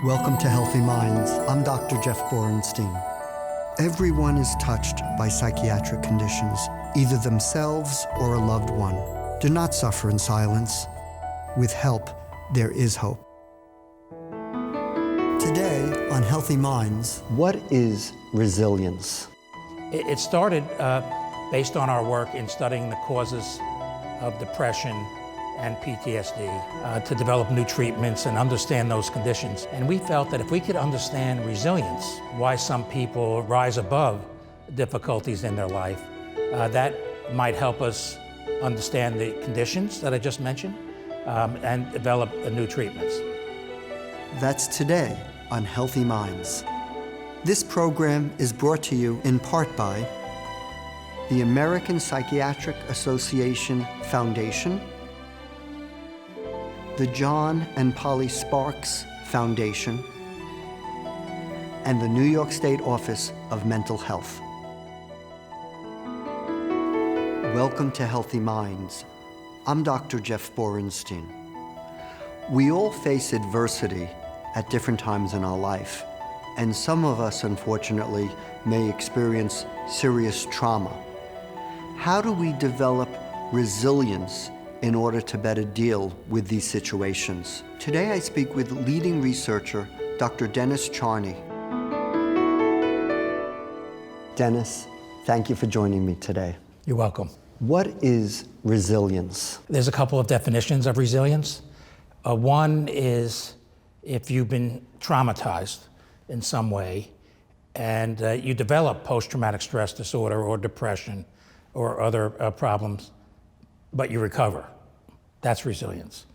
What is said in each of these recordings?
Welcome to Healthy Minds. I'm Dr. Jeff Borenstein. Everyone is touched by psychiatric conditions, either themselves or a loved one. Do not suffer in silence. With help, there is hope. Today on Healthy Minds, what is resilience? It started based on our work in studying the causes of depression and PTSD to develop new treatments and understand those conditions. And we felt that if we could understand resilience, why some people rise above difficulties in their life, that might help us understand the conditions that I just mentioned and develop new treatments. That's today on Healthy Minds. This program is brought to you in part by the American Psychiatric Association Foundation, the John and Polly Sparks Foundation, and the New York State Office of Mental Health. Welcome to Healthy Minds. I'm Dr. Jeff Borenstein. We all face adversity at different times in our life, and some of us, unfortunately, may experience serious trauma. How do we develop resilience in order to better deal with these situations? Today I speak with leading researcher, Dr. Dennis Charney. Dennis, thank you for joining me today. You're welcome. What is resilience? There's a couple of definitions of resilience. One is if you've been traumatized in some way and you develop post-traumatic stress disorder or depression or other problems, but you recover. That's resilience.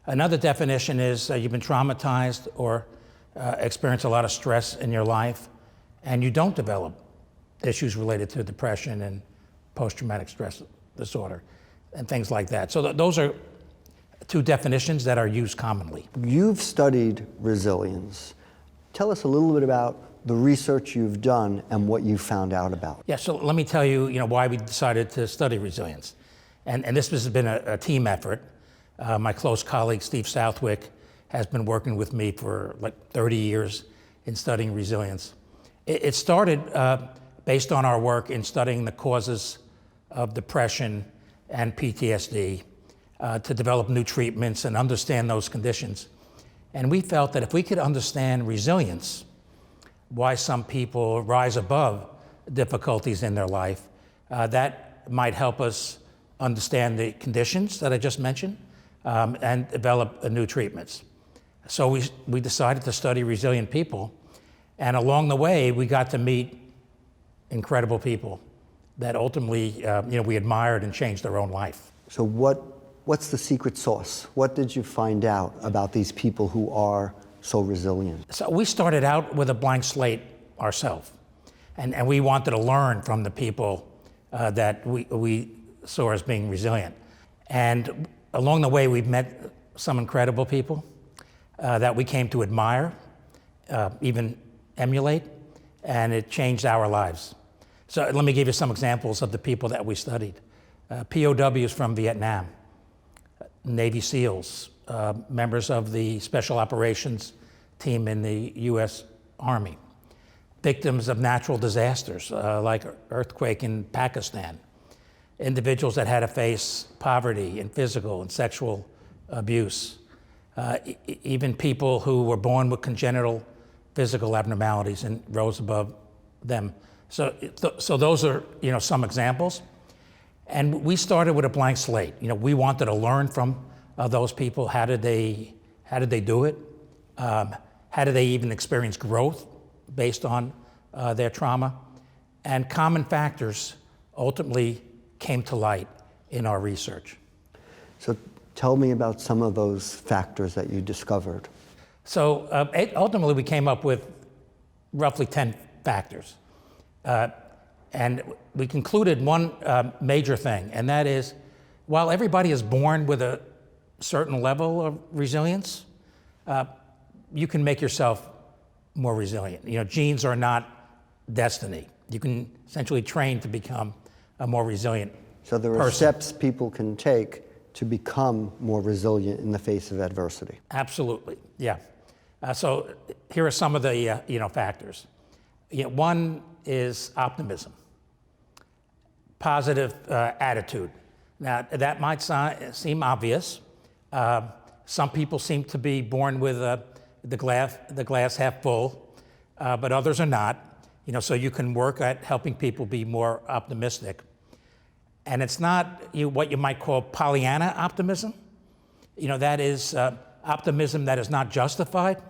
Another definition is you've been traumatized or experienced a lot of stress in your life and you don't develop issues related to depression and post-traumatic stress disorder and things like that. So those are two definitions that are used commonly. You've studied resilience. Tell us a little bit about the research you've done and what you found out about. Yeah, so let me tell you, why we decided to study resilience. And this has been a team effort. My close colleague, Steve Southwick, has been working with me for like 30 years in studying resilience. It started based on our work in studying the causes of depression and PTSD to develop new treatments and understand those conditions. And we felt that if we could understand resilience, why some people rise above difficulties in their life, that might help us understand the conditions that I just mentioned and develop new treatments. So we decided to study resilient people, and along the way we got to meet incredible people that ultimately we admired and changed their own life. So what's the secret sauce? What did you find out about these people who are so resilient? So we started out with a blank slate ourselves, and we wanted to learn from the people that we saw as being resilient. And along the way, we've met some incredible people that we came to admire, even emulate, and it changed our lives. So let me give you some examples of the people that we studied. POWs from Vietnam, Navy SEALs, members of the Special Operations Team in the U.S. Army, victims of natural disasters like earthquake in Pakistan, individuals that had to face poverty and physical and sexual abuse, even people who were born with congenital physical abnormalities and rose above them. So those are some examples. And we started with a blank slate. We wanted to learn from those people. How did they do it? How did they even experience growth based on their trauma? And common factors ultimately came to light in our research. So tell me about some of those factors that you discovered. So ultimately we came up with roughly 10 factors. And we concluded one major thing, and that is, while everybody is born with a certain level of resilience, you can make yourself more resilient. Genes are not destiny. You can essentially train to become a more resilient So there are steps people can take to become more resilient in the face of adversity. Absolutely, yeah. So here are some of the factors. One is optimism, positive attitude. Now that might seem obvious. Some people seem to be born with the glass half full, but others are not. So you can work at helping people be more optimistic. And it's not what you might call Pollyanna optimism. That is optimism that is not justified.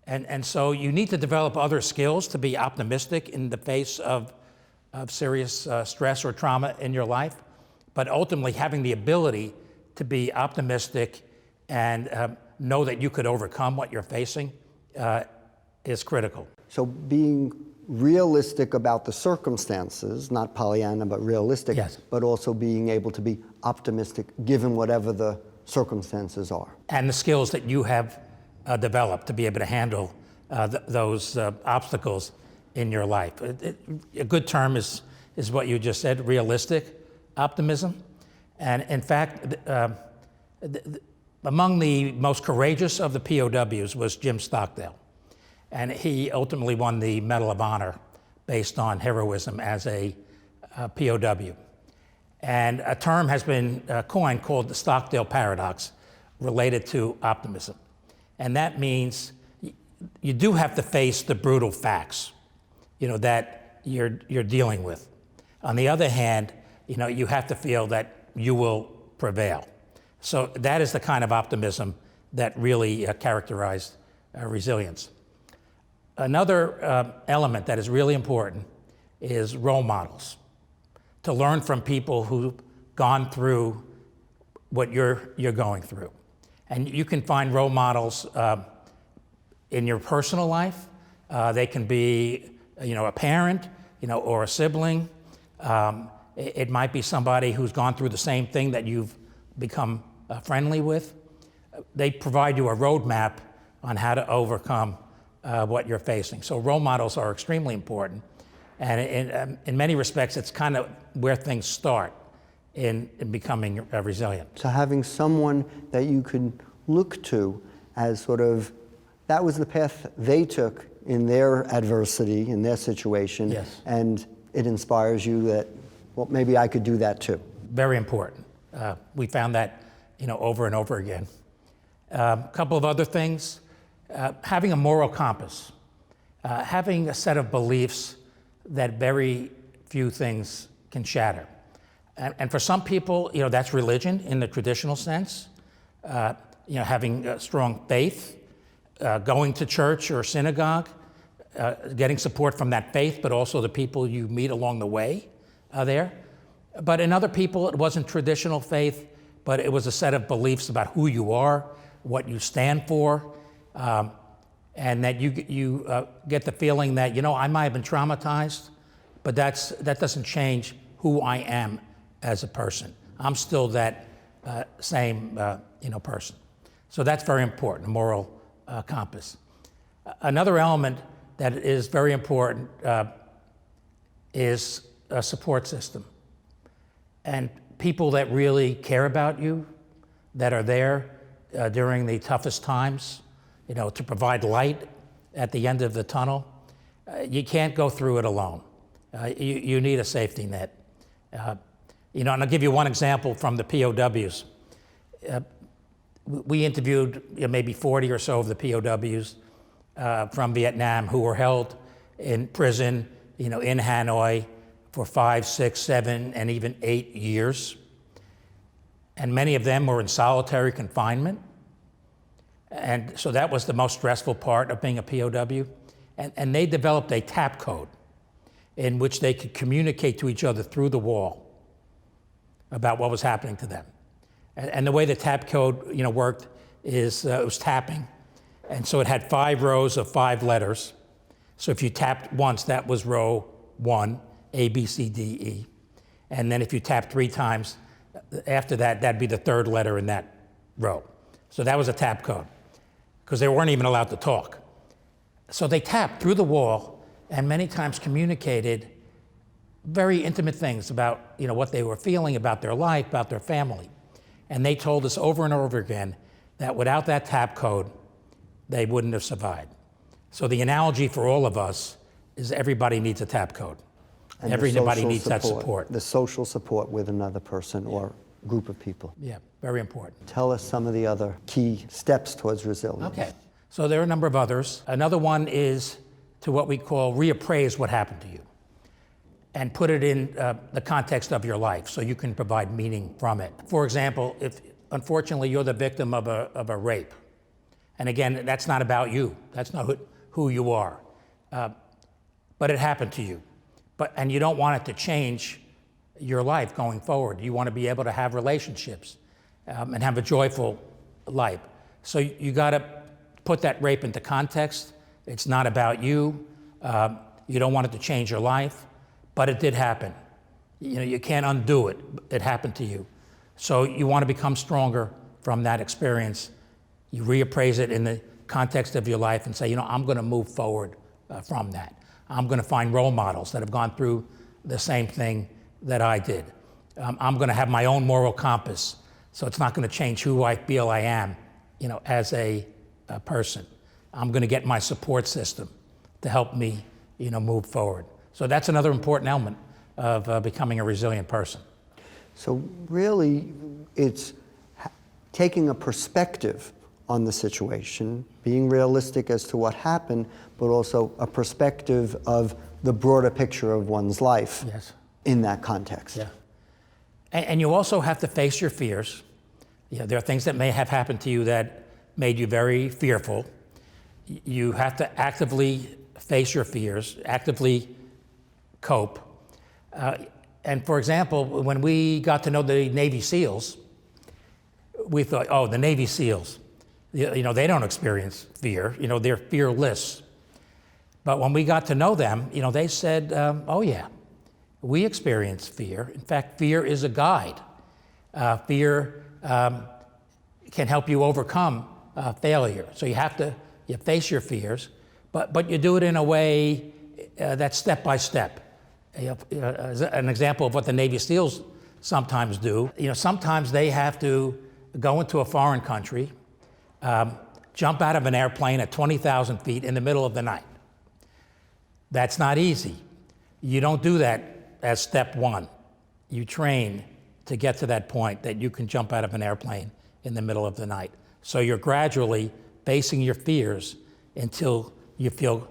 And so you need to develop other skills to be optimistic in the face of serious stress or trauma in your life. But ultimately, having the ability to be optimistic and know that you could overcome what you're facing is critical. So being realistic about the circumstances, not Pollyanna, but realistic, yes. But also being able to be optimistic given whatever the circumstances are. And the skills that you have developed to be able to handle those obstacles in your life. A good term is what you just said, realistic optimism. And in fact, among the most courageous of the POWs was Jim Stockdale. And he ultimately won the Medal of Honor based on heroism as a POW. And a term has been coined called the Stockdale paradox related to optimism. And that means you do have to face the brutal facts, that you're dealing with. On the other hand, you have to feel that you will prevail. So that is the kind of optimism that really characterized resilience. Another element that is really important is role models. To learn from people who've gone through what you're going through. And you can find role models in your personal life. They can be, a parent, or a sibling. It might be somebody who's gone through the same thing that you've become friendly with. They provide you a roadmap on how to overcome what you're facing. So role models are extremely important. And in many respects, it's kind of where things start in becoming resilient. So having someone that you can look to as sort of, that was the path they took in their adversity, in their situation, yes. And it inspires you that, well, maybe I could do that too. Very important. We found that, over and over again. A couple of other things, having a moral compass, having a set of beliefs that very few things can shatter. And for some people, that's religion in the traditional sense, having a strong faith, going to church or synagogue, getting support from that faith, but also the people you meet along the way there. But in other people, it wasn't traditional faith, but it was a set of beliefs about who you are, what you stand for, and that you get the feeling that, I might have been traumatized, but that doesn't change who I am as a person. I'm still that same person. So that's very important, a moral compass. Another element that is very important is a support system. And people that really care about you, that are there during the toughest times, to provide light at the end of the tunnel. You can't go through it alone. You need a safety net. And I'll give you one example from the POWs. We interviewed maybe 40 or so of the POWs from Vietnam who were held in prison, in Hanoi for 5, 6, 7, and even 8 years. And many of them were in solitary confinement. And so that was the most stressful part of being a POW. And they developed a tap code in which they could communicate to each other through the wall about what was happening to them. And the way the tap code worked is it was tapping. And so it had 5 rows of 5 letters. So if you tapped once, that was row 1, A, B, C, D, E. And then if you tapped 3 times, after that, that'd be the 3rd letter in that row. So that was a tap code, because they weren't even allowed to talk. So they tapped through the wall and many times communicated very intimate things about what they were feeling, about their life, about their family. And they told us over and over again that without that tap code, they wouldn't have survived. So the analogy for all of us is everybody needs a tap code. And everybody needs that support. The social support with another person or group of people. Yeah, very important. Tell us some of the other key steps towards resilience. Okay, so there are a number of others. Another one is to what we call reappraise what happened to you and put it in the context of your life so you can provide meaning from it. For example, if unfortunately you're the victim of a rape, and again, that's not about you. That's not who you are. But it happened to you. And you don't want it to change your life going forward. You want to be able to have relationships and have a joyful life. So you got to put that rape into context. It's not about you. You don't want it to change your life, but it did happen. You know, you can't undo it. It happened to you. So you want to become stronger from that experience. You reappraise it in the context of your life and say, you know, I'm going to move forward from that. I'm going to find role models that have gone through the same thing that I did. I'm going to have my own moral compass, so it's not going to change who I feel I am, you know, as a person. I'm going to get my support system to help me, you know, move forward. So that's another important element of becoming a resilient person. So really, it's taking a perspective on the situation, being realistic as to what happened, but also a perspective of the broader picture of one's life. Yes. In that context. Yeah. And you also have to face your fears. You know, there are things that may have happened to you that made you very fearful. You have to actively face your fears, actively cope. And for example, when we got to know the Navy SEALs, we thought, oh, the Navy SEALs, you know, they don't experience fear. You know, they're fearless. But when we got to know them, you know, they said, oh yeah, we experience fear. In fact, fear is a guide. Fear can help you overcome failure. So you have to face your fears, but you do it in a way that's step by step. As an example of what the Navy SEALs sometimes do, you know, sometimes they have to go into a foreign country, jump out of an airplane at 20,000 feet in the middle of the night. That's not easy. You don't do that as step one. You train to get to that point that you can jump out of an airplane in the middle of the night. So you're gradually facing your fears until you feel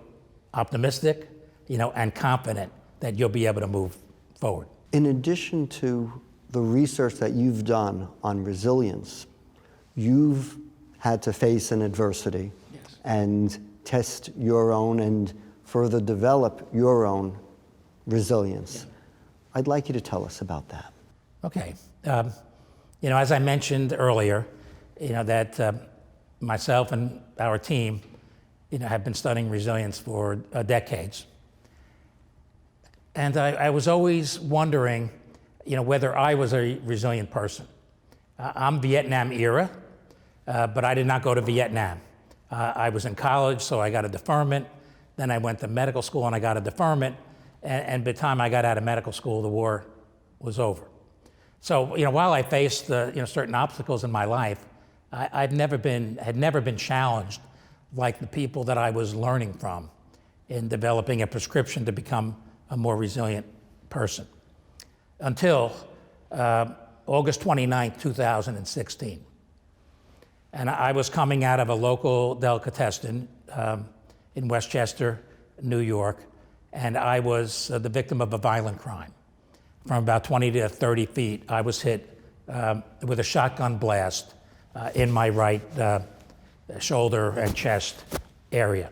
optimistic, you know, and confident that you'll be able to move forward. In addition to the research that you've done on resilience, you've had to face an adversity. Yes. And test your own and further develop your own resilience. Yeah. I'd like you to tell us about that. Okay. You know, as I mentioned earlier, you know, that myself and our team, you know, have been studying resilience for decades. And I was always wondering, you know, whether I was a resilient person. I'm Vietnam era, but I did not go to Vietnam. I was in college, so I got a deferment. Then I went to medical school and I got a deferment. And by the time I got out of medical school, the war was over. So, you know, while I faced you know, certain obstacles in my life, had never been challenged like the people that I was learning from in developing a prescription to become a more resilient person. Until August 29, 2016. And I was coming out of a local delicatessen in Westchester, New York, and I was the victim of a violent crime. From about 20 to 30 feet, I was hit with a shotgun blast in my right shoulder and chest area.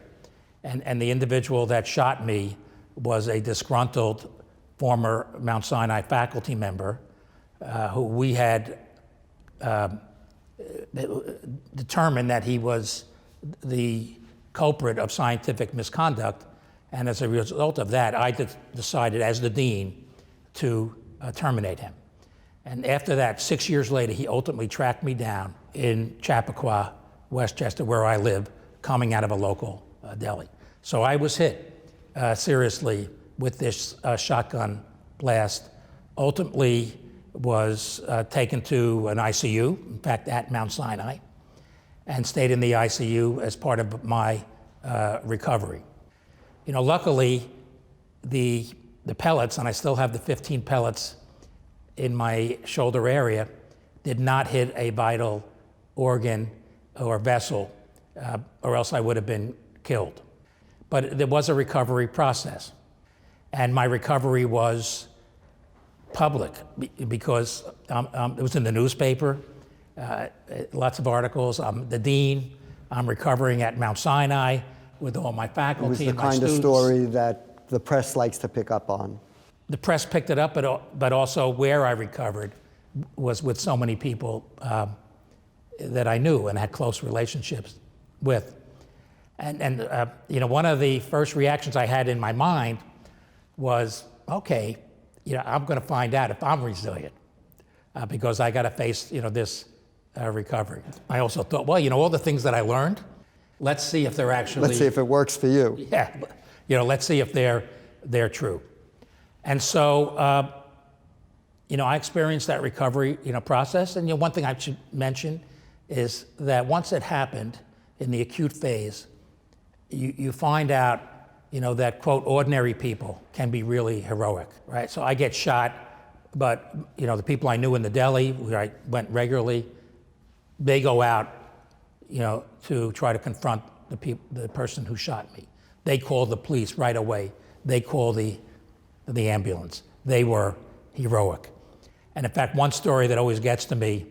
And the individual that shot me was a disgruntled former Mount Sinai faculty member who we had determined that he was the culprit of scientific misconduct. And as a result of that, I decided as the dean to terminate him. And after that, 6 years later, he ultimately tracked me down in Chappaqua, Westchester, where I live, coming out of a local deli. So I was hit seriously with this shotgun blast, ultimately was taken to an ICU, in fact, at Mount Sinai. and stayed in the ICU as part of my recovery. Luckily, the pellets, and I still have the 15 pellets in my shoulder area, did not hit a vital organ or vessel, or else I would have been killed. But there was a recovery process. And my recovery was public because it was in the newspaper, lots of articles. I'm the dean. I'm recovering at Mount Sinai with all my faculty and my students. It was the kind of story that the press likes to pick up on. The press picked it up, but also where I recovered was with so many people that I knew and had close relationships with. And one of the first reactions I had in my mind was, okay, I'm going to find out if I'm resilient because I got to face, this recovery. I also thought, well, all the things that I learned, let's see if they're actually... Let's see if it works for you. Yeah, let's see if they're true. And so, I experienced that recovery, process. And one thing I should mention is that once it happened in the acute phase, you find out, that, quote, ordinary people can be really heroic, right? So I get shot, but, the people I knew in the deli, where I went regularly, they go out, to try to confront the person who shot me. They call the police right away. They call the ambulance. They were heroic. And in fact, one story that always gets to me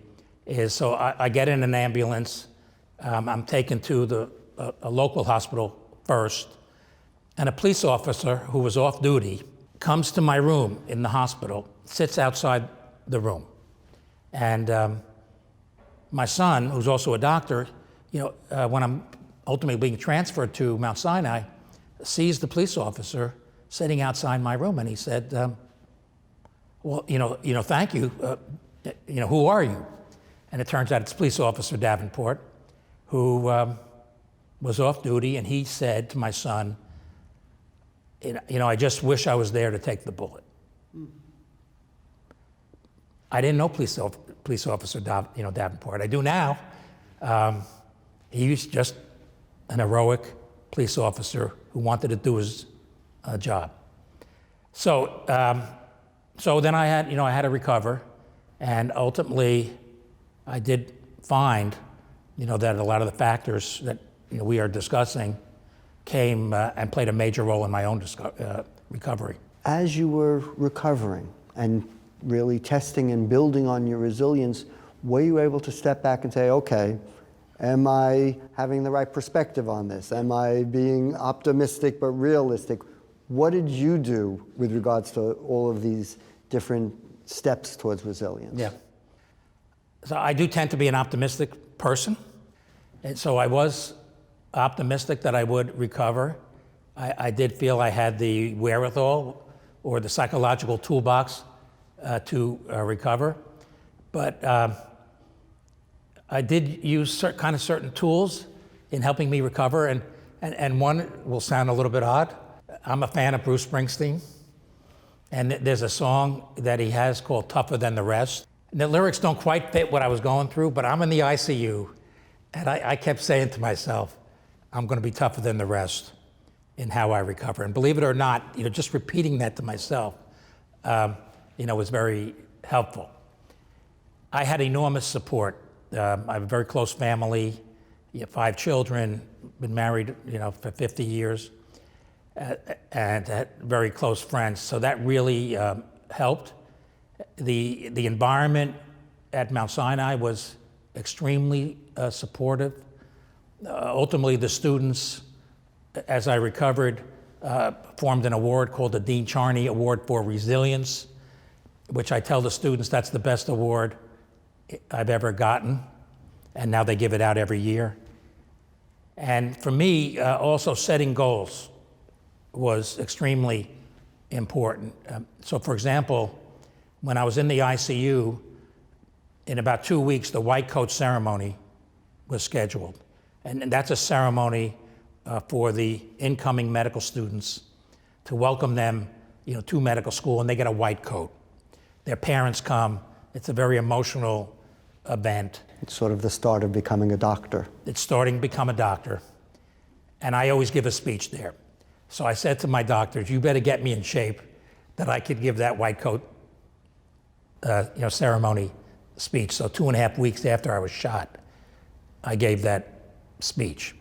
is, so I get in an ambulance, I'm taken to a local hospital first, and a police officer who was off duty comes to my room in the hospital, sits outside the room. And my son, who's also a doctor, when I'm ultimately being transferred to Mount Sinai, sees the police officer sitting outside my room, and he said, well, thank you. Who are you? And it turns out it's Police Officer Davenport, who was off duty, and he said to my son, I just wish I was there to take the bullet. I didn't know Police Officer Davenport. I do now. He was just an heroic police officer who wanted to do his job. So then I had to recover, and ultimately I did find, that a lot of the factors that we are discussing came and played a major role in my own recovery. As you were recovering and really testing and building on your resilience, were you able to step back and say, okay, am I having the right perspective on this? Am I being optimistic but realistic? What did you do with regards to all of these different steps towards resilience? Yeah. So I do tend to be an optimistic person. And so I was optimistic that I would recover. I did feel I had the wherewithal or the psychological toolbox to recover. But I did use certain tools in helping me recover. And one will sound a little bit odd. I'm a fan of Bruce Springsteen. And there's a song that he has called Tougher Than the Rest. And the lyrics don't quite fit what I was going through, but I'm in the ICU. And I kept saying to myself, I'm going to be tougher than the rest in how I recover. And believe it or not, just repeating that to myself, was very helpful. I had enormous support. I have a very close family, 5 children, been married, for 50 years, and had very close friends. So that really helped. The environment at Mount Sinai was extremely supportive. Ultimately, the students, as I recovered, formed an award called the Dean Charney Award for Resilience, which I tell the students that's the best award I've ever gotten, and now they give it out every year. And for me, also setting goals was extremely important. So for example, when I was in the ICU, in about 2 weeks, the white coat ceremony was scheduled. And that's a ceremony for the incoming medical students to welcome them, to medical school, and they get a white coat. Their parents come. It's a very emotional event. It's sort of the start of becoming a doctor. It's starting to become a doctor. And I always give a speech there. So I said to my doctors, you better get me in shape that I could give that white coat ceremony speech. So 2.5 weeks after I was shot, I gave that speech.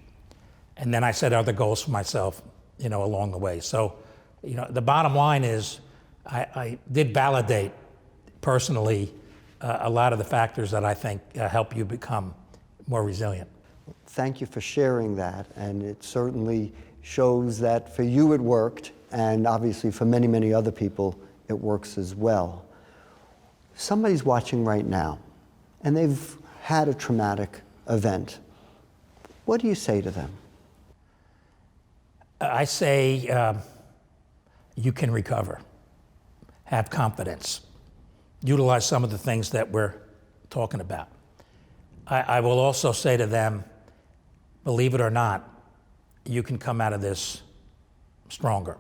And then I set other goals for myself, along the way. So, the bottom line is I did validate personally a lot of the factors that I think help you become more resilient. Thank you for sharing that, and it certainly shows that for you it worked, and obviously for many, many other people it works as well. Somebody's watching right now, and they've had a traumatic event. What do you say to them? I say you can recover. Have confidence. Utilize some of the things that we're talking about. I will also say to them, believe it or not, you can come out of this stronger.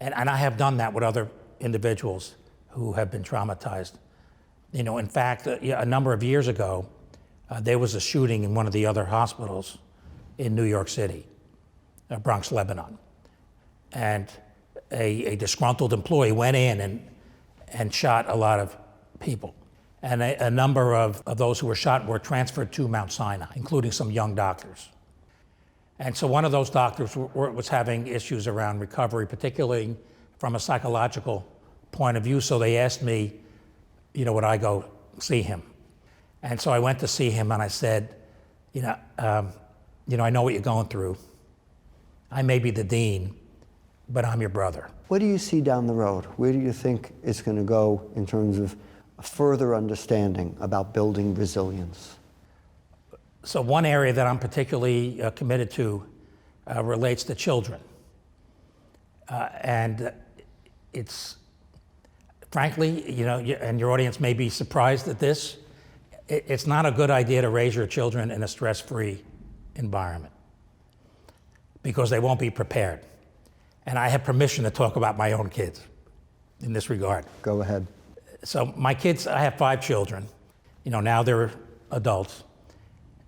And I have done that with other individuals who have been traumatized. In fact, a number of years ago, there was a shooting in one of the other hospitals in New York City, Bronx, Lebanon. And a disgruntled employee went in and shot a lot of people. And a number of those who were shot were transferred to Mount Sinai, including some young doctors. And so one of those doctors was having issues around recovery, particularly from a psychological point of view. So they asked me, would I go see him? And so I went to see him and I said, I know what you're going through. I may be the dean, but I'm your brother. What do you see down the road? Where do you think it's going to go in terms of a further understanding about building resilience? So one area that I'm particularly committed to relates to children. And it's, frankly, and your audience may be surprised at this, it's not a good idea to raise your children in a stress-free environment because they won't be prepared. And I have permission to talk about my own kids in this regard. Go ahead. So my kids, I have 5 children. Now they're adults.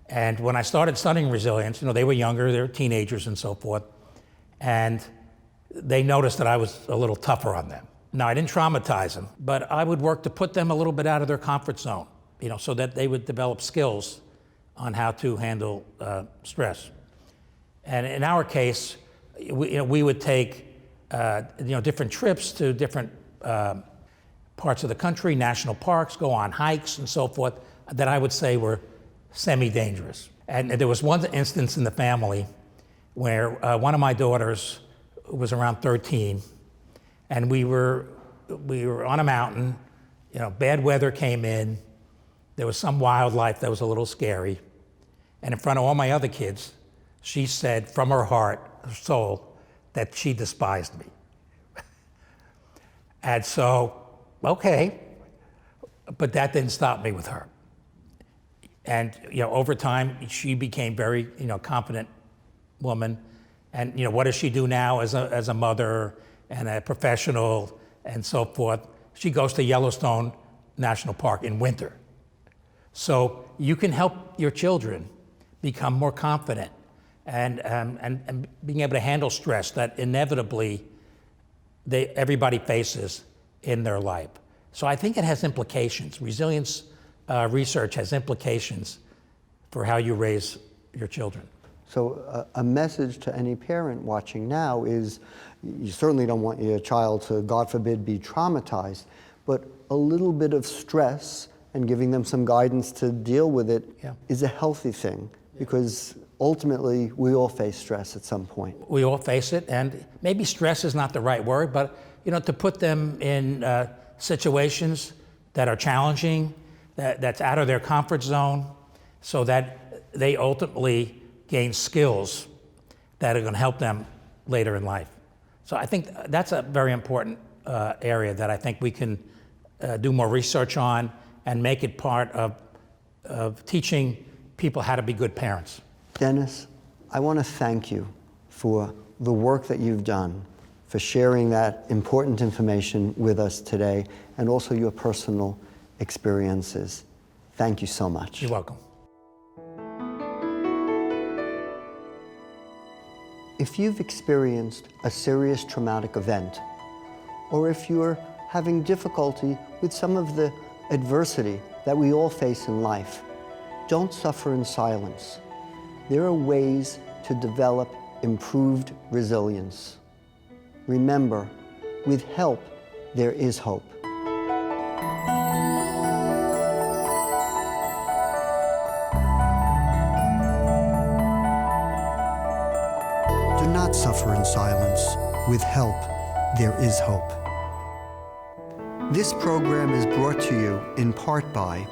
And when I started studying resilience, they were younger, they were teenagers and so forth. And they noticed that I was a little tougher on them. Now, I didn't traumatize them, but I would work to put them a little bit out of their comfort zone, so that they would develop skills on how to handle stress. And in our case, we would take different trips to different parts of the country, national parks, go on hikes and so forth, that I would say were semi-dangerous. And there was one instance in the family where one of my daughters was around 13, and we were on a mountain, bad weather came in, there was some wildlife that was a little scary, and in front of all my other kids, she said from her heart, her soul, that she despised me. And so, okay, but that didn't stop me with her. And over time, she became very confident woman. And what does she do now as a mother and a professional and so forth? She goes to Yellowstone National Park in winter. So you can help your children become more confident and being able to handle stress that inevitably everybody faces in their life. So I think it has implications. Resilience research has implications for how you raise your children. So a message to any parent watching now is you certainly don't want your child to, God forbid, be traumatized, but a little bit of stress and giving them some guidance to deal with it is a healthy thing, because ultimately we all face stress at some point. We all face it, and maybe stress is not the right word, but to put them in situations that are challenging, that's out of their comfort zone, so that they ultimately gain skills that are going to help them later in life. So I think that's a very important area that I think we can do more research on and make it part of teaching people how to be good parents. Dennis, I want to thank you for the work that you've done, for sharing that important information with us today, and also your personal experiences. Thank you so much. You're welcome. If you've experienced a serious traumatic event, or if you're having difficulty with some of the adversity that we all face in life, don't suffer in silence. There are ways to develop improved resilience. Remember, with help, there is hope. Do not suffer in silence. With help, there is hope. This program is brought to you in part by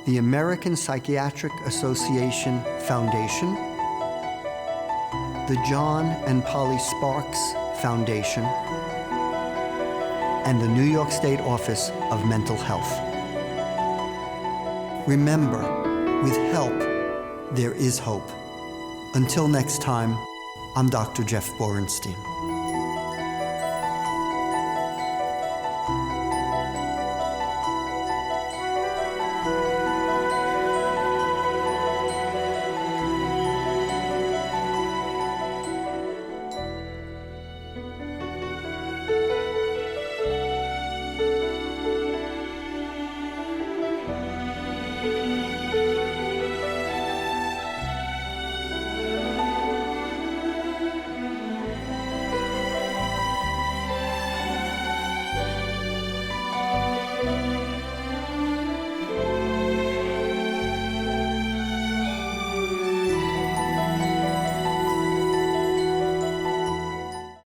the American Psychiatric Association Foundation, the John and Polly Sparks Foundation, and the New York State Office of Mental Health. Remember, with help, there is hope. Until next time, I'm Dr. Jeff Borenstein.